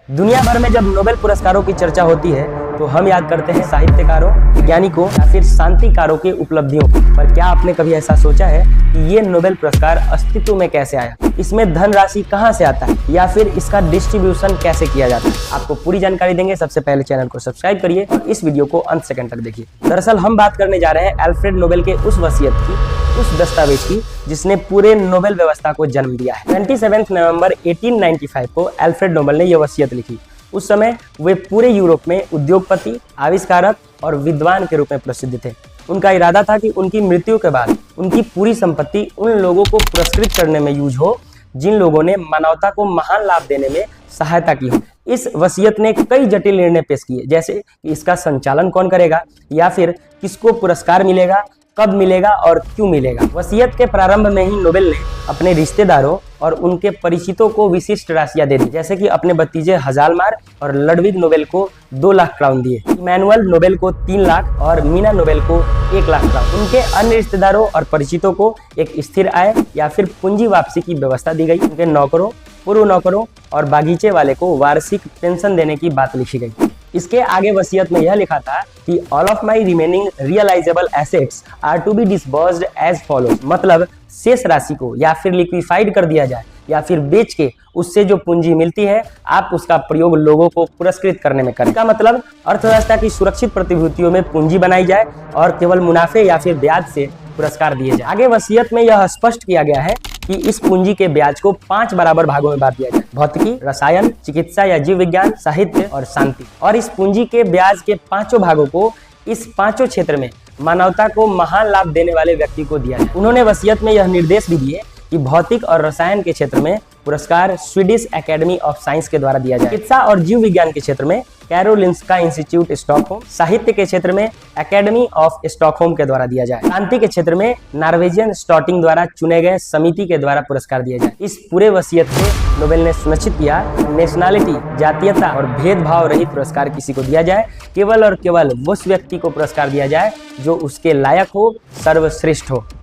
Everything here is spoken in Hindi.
दुनिया भर में जब नोबेल पुरस्कारों की चर्चा होती है तो हम याद करते हैं साहित्यकारों, वैज्ञानिकों या फिर शांतिकारों की उपलब्धियों को। पर क्या आपने कभी ऐसा सोचा है कि ये नोबेल पुरस्कार अस्तित्व में कैसे आया, इसमें धनराशि कहां से आता है या फिर इसका डिस्ट्रीब्यूशन कैसे किया जाता है? आपको पूरी जानकारी देंगे। सबसे पहले चैनल को सब्सक्राइब करिए और इस वीडियो को अंत सेकंड तक देखिए। दरअसल हम बात करने जा रहे हैं अल्फ्रेड नोबेल के उस वसीयत की, उस दस्तावेज की जिसने पूरे नोबेल व्यवस्था को जन्म दिया है। 27 नवंबर 1895 को अल्फ्रेड नोबेल ने यह वसीयत लिखी। उस समय वे पूरे यूरोप में उद्योगपति, आविष्कारक और विद्वान के रूप में प्रसिद्ध थे। उनका इरादा था कि उनकी मृत्यु के बाद उनकी पूरी संपत्ति उन लोगों को पुरस्कृत करने में यूज हो जिन लोगों ने मानवता को महान लाभ देने में सहायता की हो। इस वसीयत ने कई जटिल निर्णय पेश किए, जैसे कि इसका संचालन कौन करेगा या फिर किसको पुरस्कार मिलेगा, कब मिलेगा और क्यों मिलेगा। वसीयत के प्रारंभ में ही नोबेल ने अपने रिश्तेदारों और उनके परिचितों को विशिष्ट राशियां दे दी, जैसे कि अपने भतीजे हजालमार और लडविग नोबेल को 2 लाख क्राउन दिए, इमैनुअल नोबेल को 3 लाख और मीना नोबेल को 1 लाख क्राउन। उनके अन्य रिश्तेदारों और परिचितों को एक स्थिर आय या फिर पूंजी वापसी की व्यवस्था दी गई। उनके नौकरों, पूर्व नौकरों और बागीचे वाले को वार्षिक पेंशन देने की बात लिखी गई। इसके आगे वसीयत में यह लिखा था कि all of my remaining realizable assets are to be disbursed as follows, मतलब शेष राशि को या फिर लिक्विफाइड कर दिया जाए या फिर बेच के उससे जो पूंजी मिलती है आप उसका प्रयोग लोगों को पुरस्कृत करने में करें। इसका मतलब अर्थव्यवस्था की सुरक्षित प्रतिभूतियों में पूंजी बनाई जाए और केवल मुनाफे या फिर ब्याज से पुरस्कार दिए जाए। आगे वसीयत में यह स्पष्ट किया गया है कि इस पूंजी के ब्याज को 5 बराबर भागों में बांट दिया जाए: भौतिकी, रसायन, चिकित्सा या जीव विज्ञान, साहित्य और शांति। और इस पूंजी के ब्याज के 5 भागों को इस 5 क्षेत्र में मानवता को महान लाभ देने वाले व्यक्ति को दिया जाए। उन्होंने वसीयत में यह निर्देश भी दिए कि भौतिक और रसायन के क्षेत्र में पुरस्कार स्वीडिश एकेडमी ऑफ साइंस के द्वारा दिया जाए, चिकित्सा और जीव विज्ञान के क्षेत्र में कैरोलिंस्का इंस्टीट्यूट स्टॉकहोम, साहित्य के क्षेत्र में एकेडमी ऑफ स्टॉकहोम के द्वारा दिया जाए, शांति के क्षेत्र में नॉर्वेजियन स्टॉटिंग द्वारा चुने गए समिति के द्वारा पुरस्कार दिया जाए। इस पूरे वसीयत से नोबेल ने सुनिश्चित किया नेशनैलिटी, जातीयता और भेदभाव रहित पुरस्कार किसी को दिया जाए। केवल और केवल उस व्यक्ति को पुरस्कार दिया जाए जो उसके लायक हो, सर्वश्रेष्ठ हो।